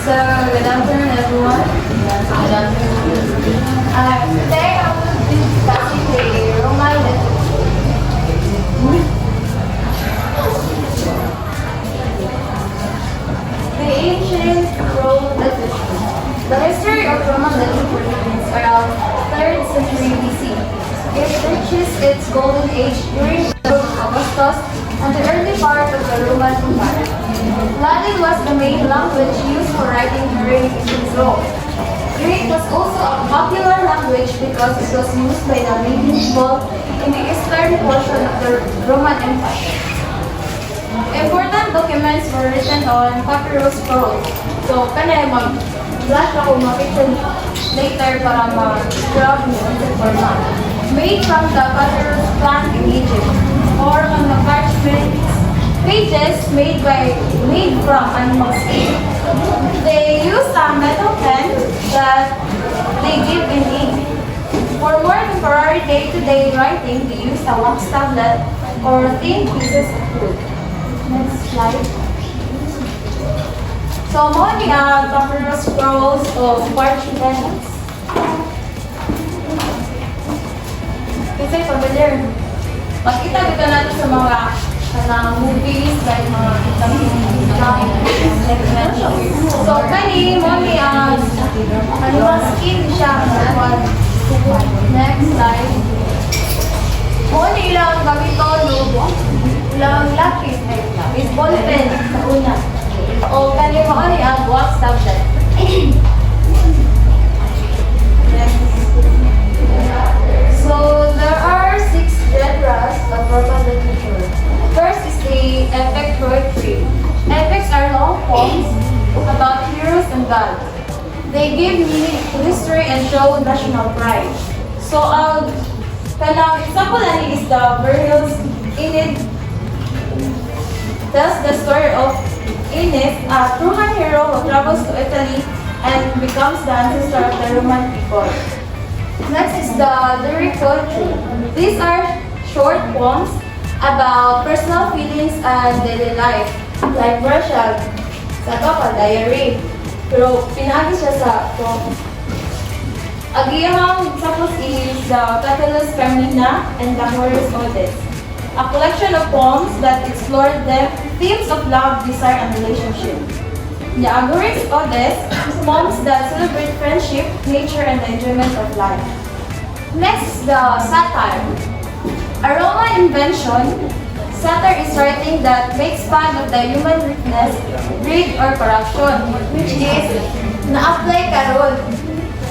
So, good afternoon, everyone. Good afternoon. Today, I will be discussing the Roman the ancient Rome literature. The history of Roman literature begins around 3rd century BC. It reaches its golden age during the rule of Augustus and the early part of the Roman Empire. Latin was the main language used for writing during its rule. Greek was also a popular language because it was used by the main people in the eastern portion of the Roman Empire. Important documents were written on papyrus scrolls. So, kanay mag-flash ako makita later para mag-grab mo ang format. Made from the papyrus plant in Egypt or on the parchment pages made from animal skin. They use a metal pen that they give in ink. For more temporary day-to-day writing, they use a wax tablet or thin pieces of wood. Next slide. So, mo ni papyrus scrolls of parchments. Kasi familiar. Makita dito natin sa mga movies, like mga segment. So, kani mo ni animal skin siya. Next slide. Mo ni ilang gamito no. Ilang lapis is ball pen sa una. O kani mo ni ang wax tablet. So there are 6 genres of Roman literature. First is the epic poetry. Epics are long poems about heroes and gods. They give meaning to history and show national pride. So kanang example ani is the Virgil's Aeneid tells the story of Aeneas, a Trojan hero who travels to Italy and becomes the ancestor of the Roman people. Next is the lyric poetry. These are short poems about personal feelings and daily life, like Marshall, sa diary. Pero pinagi siya sa poem. Agihang tapos is the Catullus Carmina and the Horace Odes, a collection of poems that explore the themes of love, desire, and relationship. The Horace Odes, poems that celebrate friendship, nature, and the enjoyment of life. Next is the satire. A Roman invention, satire is writing that makes fun of the human weakness, greed, or corruption, which is na-apply karon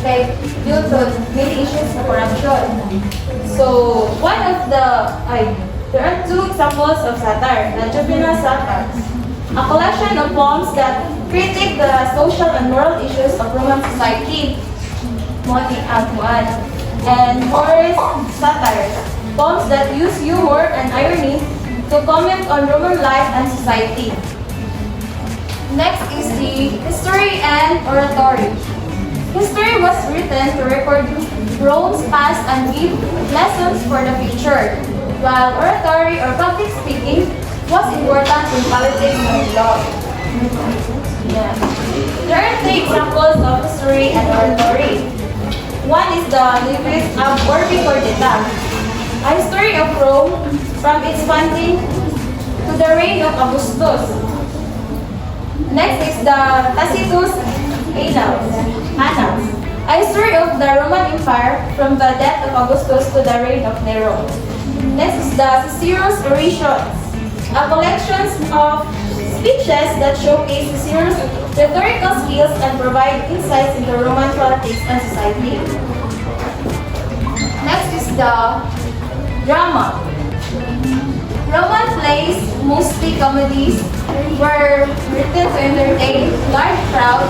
like due to many issues of corruption. So, there are 2 examples of satire, the juvenile satire, a collection of poems that critique the social and moral issues of Roman society, Moni Agmuan, and Horace satire, poems that use humor and irony to comment on Roman life and society. Next is the history and oratory. History was written to record Rome's past and give lessons for the future, while oratory or public speaking was important in politics and law. Yeah. There are 3 examples of history and oratory. One is the Lives ab Orbi Cordita, a history of Rome from its founding to the reign of Augustus. Next is the Tacitus Annals, a history of the Roman Empire from the death of Augustus to the reign of Nero. Next is the Cicero's Orations, a collection of speeches that showcase Cicero's rhetorical skills and provide insights into Roman politics and society. Next is the drama. Roman plays, mostly comedies, were written to entertain large crowds.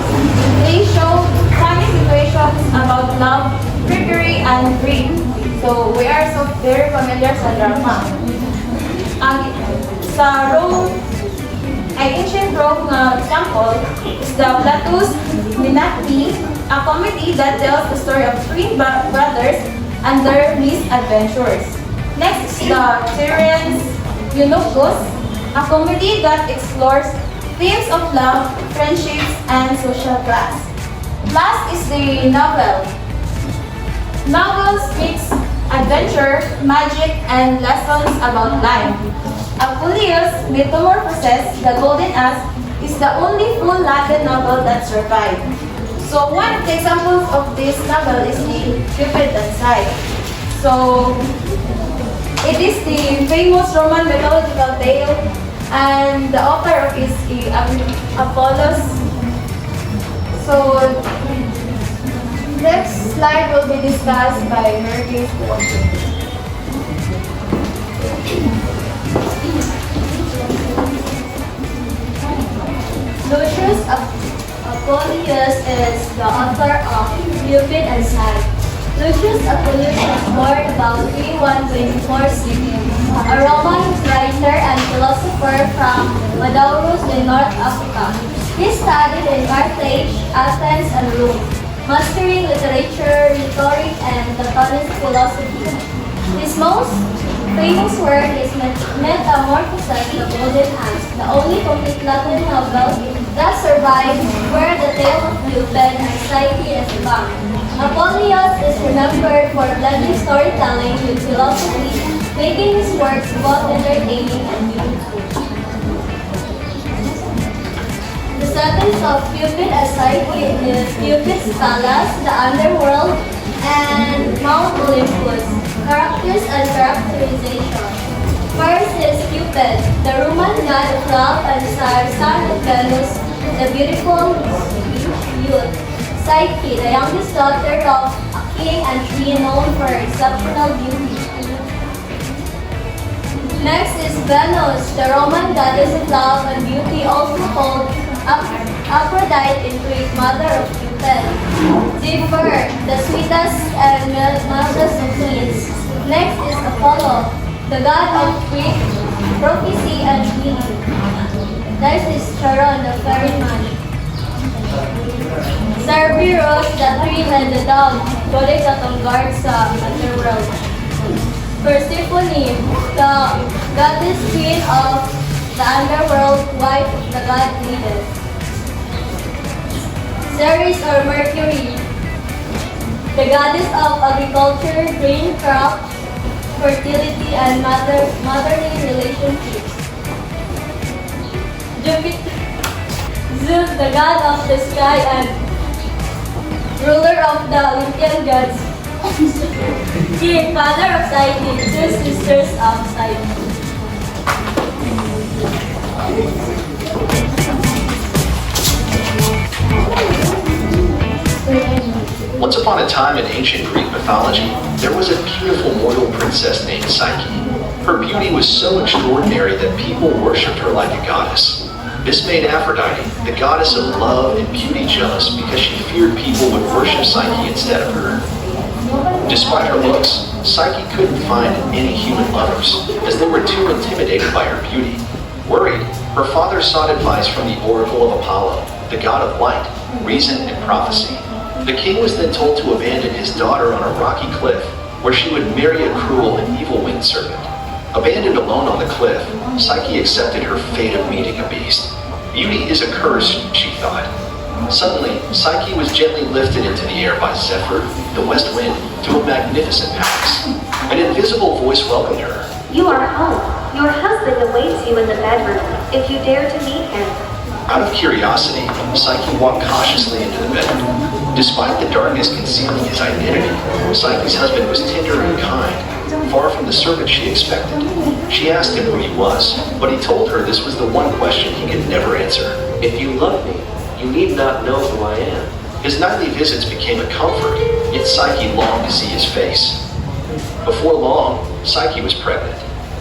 They show funny situations about love, trickery, and greed. So we are so very familiar sa drama. Sa Rome, ancient Rome example is the Plato's Menacmi, a comedy that tells the story of 3 brothers and their misadventures. Next is the Syrian's Eunuchus, a comedy that explores Themes of love, friendships, and social class. Last is the novel. Novel speaks adventure, magic, and lessons about life. Apuleius' Metamorphoses, The Golden Ass, is the only full Latin novel that survived. So one of the examples of this novel is the Cupid and Psyche. So it is the famous Roman mythological tale, and the author of it is Apollos. So next slide will be discussed by Mercury. Lucius Apuleius is the author of Cupid and Psyche. Lucius Apuleius was born about 3124 CE, a Roman writer and philosopher from Madaurus in North Africa. He studied in Carthage, Athens, and Rome, mastering literature, rhetoric, and Platonist philosophy. His most famous work is Metamorphoses, The Golden Ass, the only complete Latin novel that survived, where the tale of Cupid and Psyche is found. Apuleius is remembered for blending storytelling with philosophy, making his works both entertaining and beautiful. The settings of Cupid and Psyche is Cupid's palace, the underworld, and Mount Olympus. Characters and characterization. First is Cupid, the Roman god of love and son of Venus, the beautiful youth. Psyche, the youngest daughter of a king and she known for her exceptional beauty. Next is Venus, the Roman goddess of love and beauty, also called Aphrodite in Greek, mother of Cupid. Zephyr, the sweetest and mildest of queens. Next is Apollo, the god of Greek prophecy and healing. Next is Charon, the ferryman. Cerberus, the three-headed dog, goddess that guards the underworld. Persephone, the goddess queen of the underworld, wife of the god Hades. Ceres or Mercury, the goddess of agriculture, grain crops, fertility, and motherly relationships. Jupiter, Zeus, the god of the sky and ruler of the Olympian gods. King, father of Psyche, two sisters of Psyche. Once upon a time in ancient Greek mythology, there was a beautiful mortal princess named Psyche. Her beauty was so extraordinary that people worshipped her like a goddess. This made Aphrodite, the goddess of love and beauty, jealous because she feared people would worship Psyche instead of her. Despite her looks, Psyche couldn't find any human lovers, as they were too intimidated by her beauty. Worried, her father sought advice from the oracle of Apollo, the god of light, reason, and prophecy. The king was then told to abandon his daughter on a rocky cliff, where she would marry a cruel and evil wind serpent. Abandoned alone on the cliff, Psyche accepted her fate of meeting a beast. Beauty is a curse, she thought. Suddenly, Psyche was gently lifted into the air by Zephyr, the west wind, to a magnificent palace. An invisible voice welcomed her. You are home. Your husband awaits you in the bedroom, if you dare to meet him. Out of curiosity, Psyche walked cautiously into the bedroom. Despite the darkness concealing his identity, Psyche's husband was tender and kind, far from the servant she expected. She asked him who he was, but he told her this was the one question he could never answer. If you love me, you need not know who I am. His nightly visits became a comfort, yet Psyche longed to see his face. Before long, Psyche was pregnant.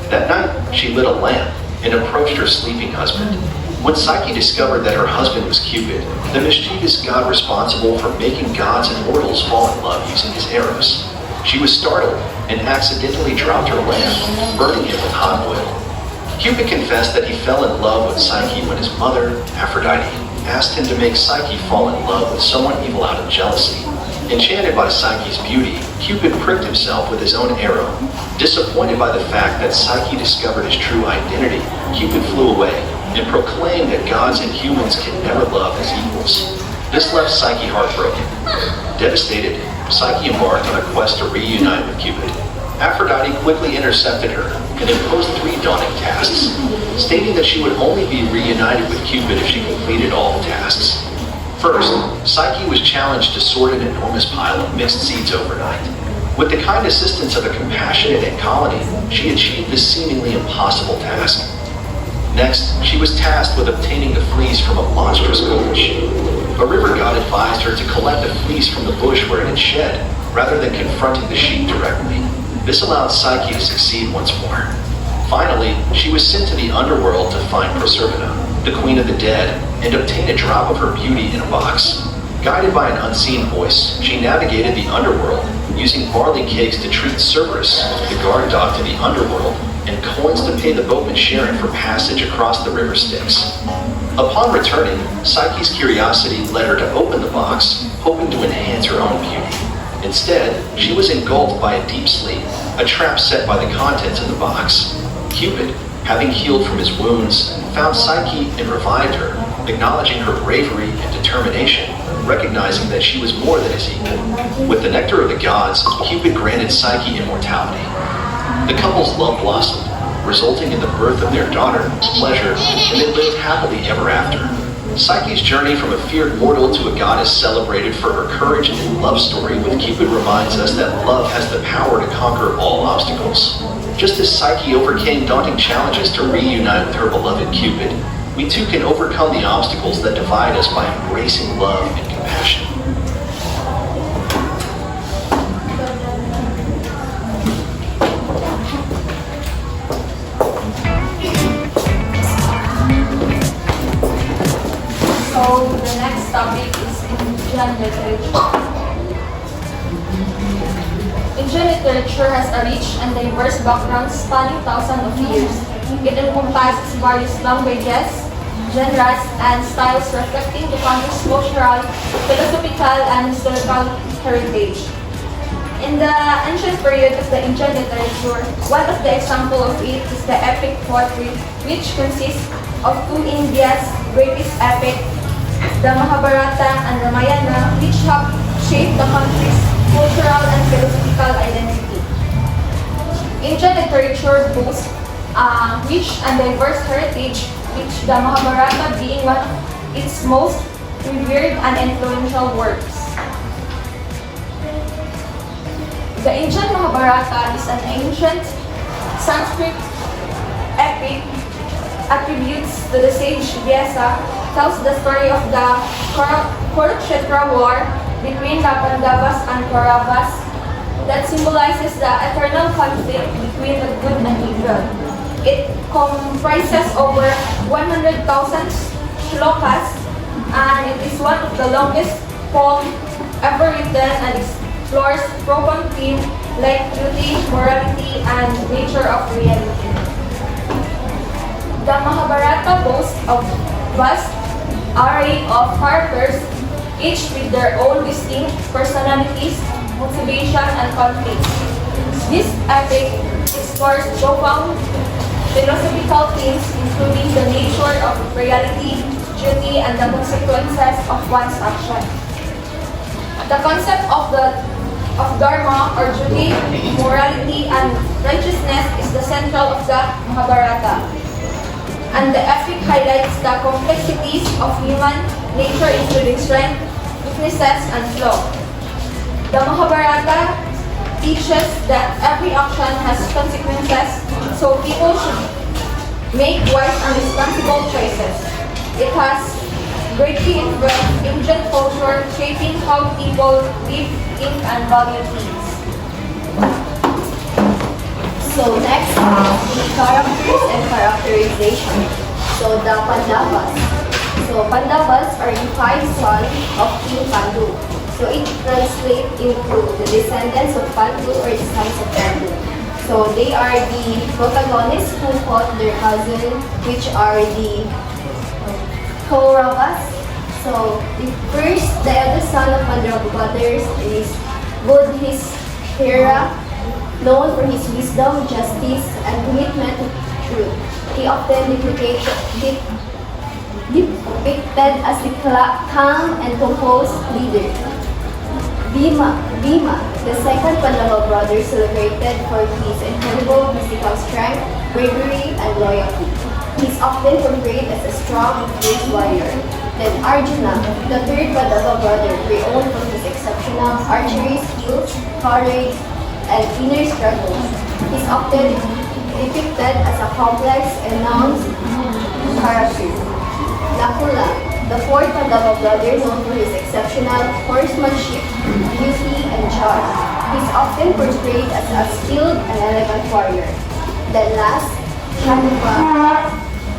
That night, she lit a lamp and approached her sleeping husband. When Psyche discovered that her husband was Cupid, the mischievous god responsible for making gods and mortals fall in love using his arrows, she was startled and accidentally dropped her lamp, burning him with hot oil. Cupid confessed that he fell in love with Psyche when his mother, Aphrodite, asked him to make Psyche fall in love with someone evil out of jealousy. Enchanted by Psyche's beauty, Cupid pricked himself with his own arrow. Disappointed by the fact that Psyche discovered his true identity, Cupid flew away, and proclaimed that gods and humans can never love as equals. This left Psyche heartbroken. Devastated, Psyche embarked on a quest to reunite with Cupid. Aphrodite quickly intercepted her and imposed 3 daunting tasks, stating that she would only be reunited with Cupid if she completed all the tasks. First, Psyche was challenged to sort an enormous pile of mixed seeds overnight. With the kind assistance of a compassionate ant colony, she achieved this seemingly impossible task. Next, she was tasked with obtaining the fleece from a monstrous goldfish. A river god advised her to collect the fleece from the bush where it had shed, rather than confronting the sheep directly. This allowed Psyche to succeed once more. Finally, she was sent to the underworld to find Proserpina, the queen of the dead, and obtain a drop of her beauty in a box. Guided by an unseen voice, she navigated the underworld, using barley cakes to treat Cerberus, the guard dog to the underworld, and coins to pay the boatman Charon for passage across the river Styx. Upon returning, Psyche's curiosity led her to open the box, hoping to enhance her own beauty. Instead, she was engulfed by a deep sleep, a trap set by the contents of the box. Cupid, having healed from his wounds, found Psyche and revived her, acknowledging her bravery and determination, recognizing that she was more than his equal. With the nectar of the gods, Cupid granted Psyche immortality. The couple's love blossomed, resulting in the birth of their daughter, Pleasure, and they lived happily ever after. Psyche's journey from a feared mortal to a goddess celebrated for her courage and love story with Cupid reminds us that love has the power to conquer all obstacles. Just as Psyche overcame daunting challenges to reunite with her beloved Cupid, we too can overcome the obstacles that divide us by embracing love and compassion. So the next topic is Indian literature. Indian literature has a rich and diverse background spanning thousands of years. It encompasses various languages, genres, and styles reflecting the country's cultural, philosophical, and historical heritage. In the ancient period of the Indian literature, one of the examples of it is the epic poetry, which consists of 2 India's greatest epics, the Mahabharata and Ramayana, which have shaped the country's cultural and philosophical identity. Indian literature boasts a rich and diverse heritage, which the Mahabharata being one of its most revered and influential works. The Indian Mahabharata is an ancient Sanskrit epic attributes to the sage Vyasa, tells the story of the Kurukshetra war between the Pandavas and Kauravas that symbolizes the eternal conflict between the good and evil. It comprises over 100,000 shlokas and it is one of the longest poems ever written and explores profound themes like duty, morality, and nature of reality. The Mahabharata boasts of vast array of characters, each with their own distinct personalities, motivation, and conflicts. This epic explores profound philosophical themes including the nature of reality, duty, and the consequences of one's action. The concept of dharma or duty, morality, and righteousness is the central of the Mahabharata. And the epic highlights the complexities of human nature including strength, weaknesses, and flaw. The Mahabharata teaches that every action has consequences, so people should make wise and responsible choices. It has greatly influenced Indian culture, shaping how people live, think, and value things. So next, the characters and characterization. So the Pandavas. So Pandavas are the 5 sons of King Pandu. So it translates into the descendants of Pandu or the sons of Pandu. So they are the protagonists who fought their cousin, which are the Kauravas. So the eldest son of Pandava brothers is Buddhishthira, known for his wisdom, justice, and commitment to truth. He often depicted as a calm and composed leader. Bhima, the second Pandava brother, celebrated for his incredible physical strength, bravery, and loyalty. He is often portrayed as a strong and fierce warrior. Then Arjuna, the third Pandava brother, renowned for his exceptional archery skills, courage, and inner struggles. He is often depicted as a complex and nuanced character. Nakula, the fourth Pandava brother, known for his exceptional horsemanship, beauty, and charm. He is often portrayed as a skilled and elegant warrior. Then last, Shanuka,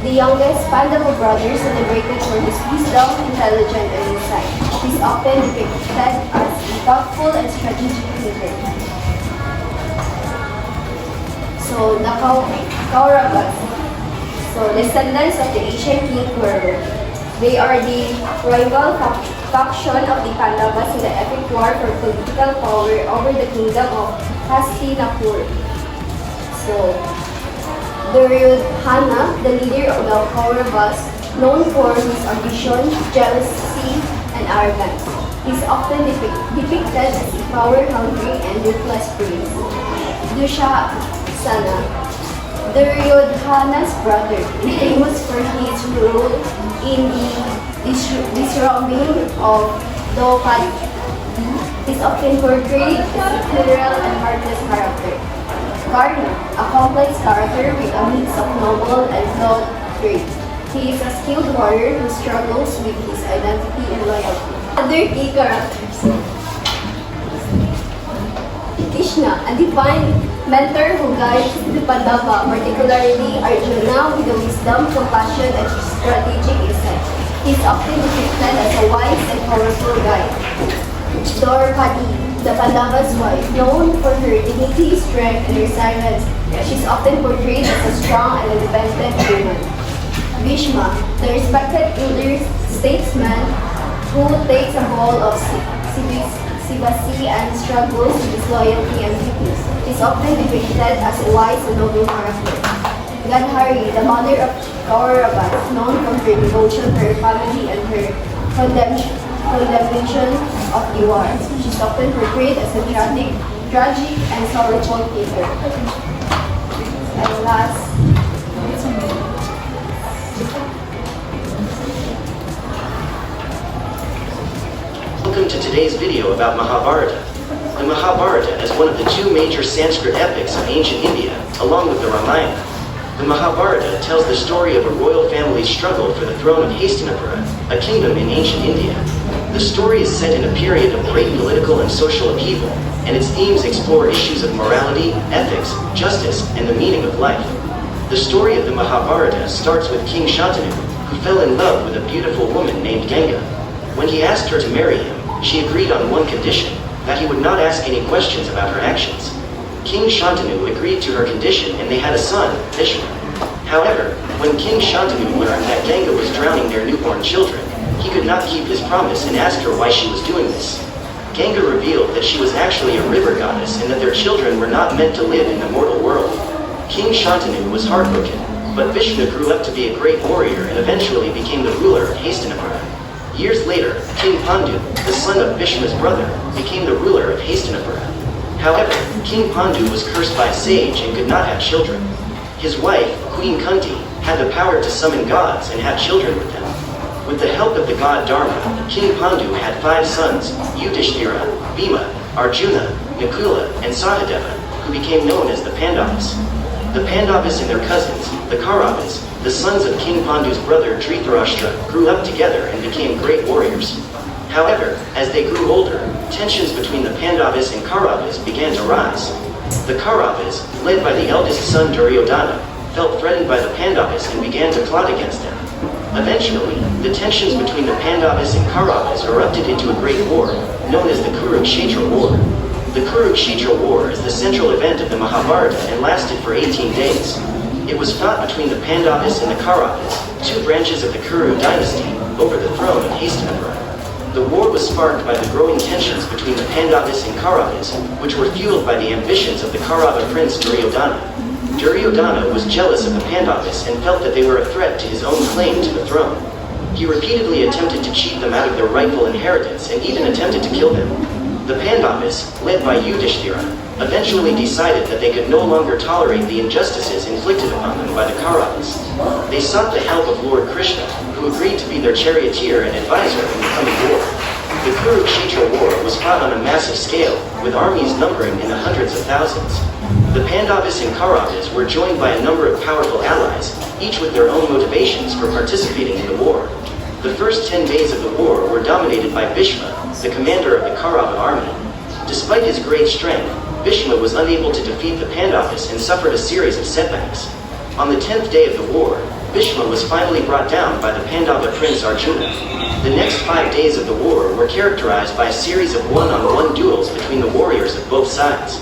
the youngest Pandava brother, celebrated for his wisdom, intelligence, and insight. He is often depicted as a thoughtful and strategic leader. So, the Kauravas. So, descendants of the ancient king Kuru. They are the rival faction of the Pandavas in the epic war for political power over the kingdom of Hastinapur. So, Duryodhana, the leader of the Kauravas, known for his ambition, jealousy, and arrogance. He is often depicted as a power-hungry and ruthless prince. Dushasana, Duryodhana's brother, is famous for his role in the disrobing of Draupadi. He is often portrayed as a cruel and heartless character. Karna, a complex character with a mix of noble and flawed traits. He is a skilled warrior who struggles with his identity and loyalty. Other key characters. Krishna, a divine mentor who guides the Pandava, particularly Arjuna, with the wisdom, compassion, and strategic insight. He is often depicted as a wise and powerful guide. Draupadi, the Pandava's wife, known for her dignity, strength, and resilience, she is often portrayed as a strong and independent woman. Bhishma, the respected elder statesman who takes a role of civility and struggles with his loyalty and duties, is often depicted as a wise and noble character. Gandhari, the mother of Kauravas, known for her devotion to her family and her condemnation of the war. She is often portrayed as a tragic and sorrowful figure. And last, welcome to today's video about Mahabharata. The Mahabharata is one of the two major Sanskrit epics of ancient India, along with the Ramayana. The Mahabharata tells the story of a royal family's struggle for the throne of Hastinapura, a kingdom in ancient India. The story is set in a period of great political and social upheaval, and its themes explore issues of morality, ethics, justice, and the meaning of life. The story of the Mahabharata starts with King Shantanu, who fell in love with a beautiful woman named Ganga. When he asked her to marry him, she agreed on one condition, that he would not ask any questions about her actions. King Shantanu agreed to her condition and they had a son, Vishnu. However, when King Shantanu learned that Ganga was drowning their newborn children, he could not keep his promise and asked her why she was doing this. Ganga revealed that she was actually a river goddess and that their children were not meant to live in the mortal world. King Shantanu was heartbroken, but Vishnu grew up to be a great warrior and eventually became the ruler of Hastinapura. Years later, King Pandu, the son of Vishnu's brother, became the ruler of Hastinapura. However, King Pandu was cursed by a sage and could not have children. His wife, Queen Kunti, had the power to summon gods and have children with them. With the help of the god Dharma, King Pandu had 5 sons, Yudhishthira, Bhima, Arjuna, Nakula, and Sahadeva, who became known as the Pandavas. The Pandavas and their cousins, the Kauravas, the sons of King Pandu's brother Dhritarashtra, grew up together and became great warriors. However, as they grew older, tensions between the Pandavas and Kauravas began to rise. The Kauravas, led by the eldest son Duryodhana, felt threatened by the Pandavas and began to plot against them. Eventually, the tensions between the Pandavas and Kauravas erupted into a great war, known as the Kurukshetra War. The Kurukshetra War is the central event of the Mahabharata and lasted for 18 days. It was fought between the Pandavas and the Kauravas, 2 branches of the Kuru dynasty, over the throne of Hastinapura. The war was sparked by the growing tensions between the Pandavas and Kauravas, which were fueled by the ambitions of the Kaurava prince Duryodhana. Duryodhana was jealous of the Pandavas and felt that they were a threat to his own claim to the throne. He repeatedly attempted to cheat them out of their rightful inheritance and even attempted to kill them. The Pandavas, led by Yudhishthira, eventually decided that they could no longer tolerate the injustices inflicted upon them by the Kauravas. They sought the help of Lord Krishna, who agreed to be their charioteer and advisor in the coming war. The Kurukshetra war was fought on a massive scale, with armies numbering in the hundreds of thousands. The Pandavas and Kauravas were joined by a number of powerful allies, each with their own motivations for participating in the war. The first 10 days of the war were dominated by Bhishma, the commander of the Kaurava army. Despite his great strength, Bhishma was unable to defeat the Pandavas and suffered a series of setbacks. On the 10th day of the war, Bhishma was finally brought down by the Pandava prince Arjuna. The next 5 days of the war were characterized by a series of one-on-one duels between the warriors of both sides.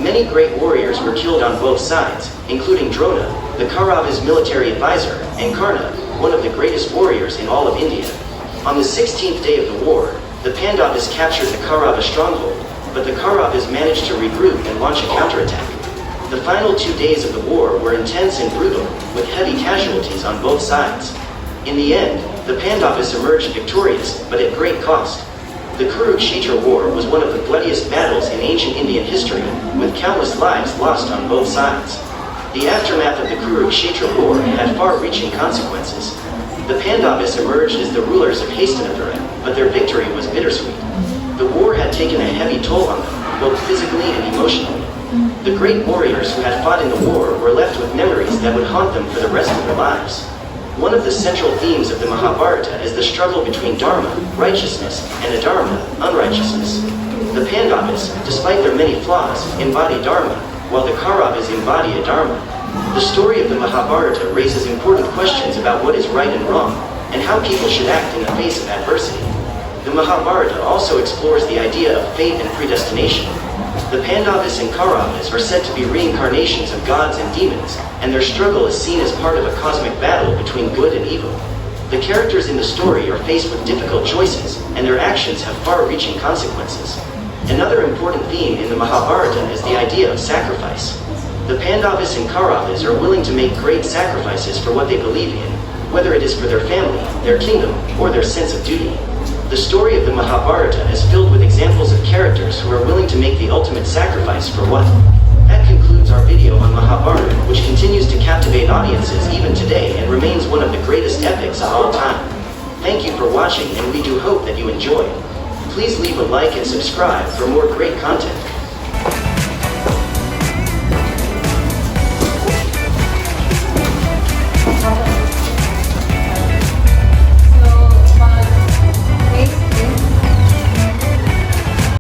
Many great warriors were killed on both sides, including Drona, the Kauravas' military advisor, and Karna, one of the greatest warriors in all of India. On the 16th day of the war, the Pandavas captured the Kaurava stronghold, but the Kauravas managed to regroup and launch a counterattack. The final 2 days of the war were intense and brutal, with heavy casualties on both sides. In the end, the Pandavas emerged victorious, but at great cost. The Kurukshetra war was one of the bloodiest battles in ancient Indian history, with countless lives lost on both sides. The aftermath of the Kurukshetra war had far-reaching consequences. The Pandavas emerged as the rulers of Hastinapura, but their victory was bittersweet. The war had taken a heavy toll on them, both physically and emotionally. The great warriors who had fought in the war were left with memories that would haunt them for the rest of their lives. One of the central themes of the Mahabharata is the struggle between Dharma, righteousness, and Adharma, unrighteousness. The Pandavas, despite their many flaws, embody Dharma, while the Kauravas embody Adharma. The story of the Mahabharata raises important questions about what is right and wrong, and how people should act in the face of adversity. The Mahabharata also explores the idea of fate and predestination. The Pandavas and Kauravas are said to be reincarnations of gods and demons, and their struggle is seen as part of a cosmic battle between good and evil. The characters in the story are faced with difficult choices, and their actions have far-reaching consequences. Another important theme in the Mahabharata is the idea of sacrifice. The Pandavas and Kauravas are willing to make great sacrifices for what they believe in, whether it is for their family, their kingdom, or their sense of duty. The story of the Mahabharata is filled with examples of characters who are willing to make the ultimate sacrifice for what? That concludes our video on Mahabharata, which continues to captivate audiences even today and remains one of the greatest epics of all time. Thank you for watching, and we do hope that you enjoyed. Please leave a like and subscribe for more great content.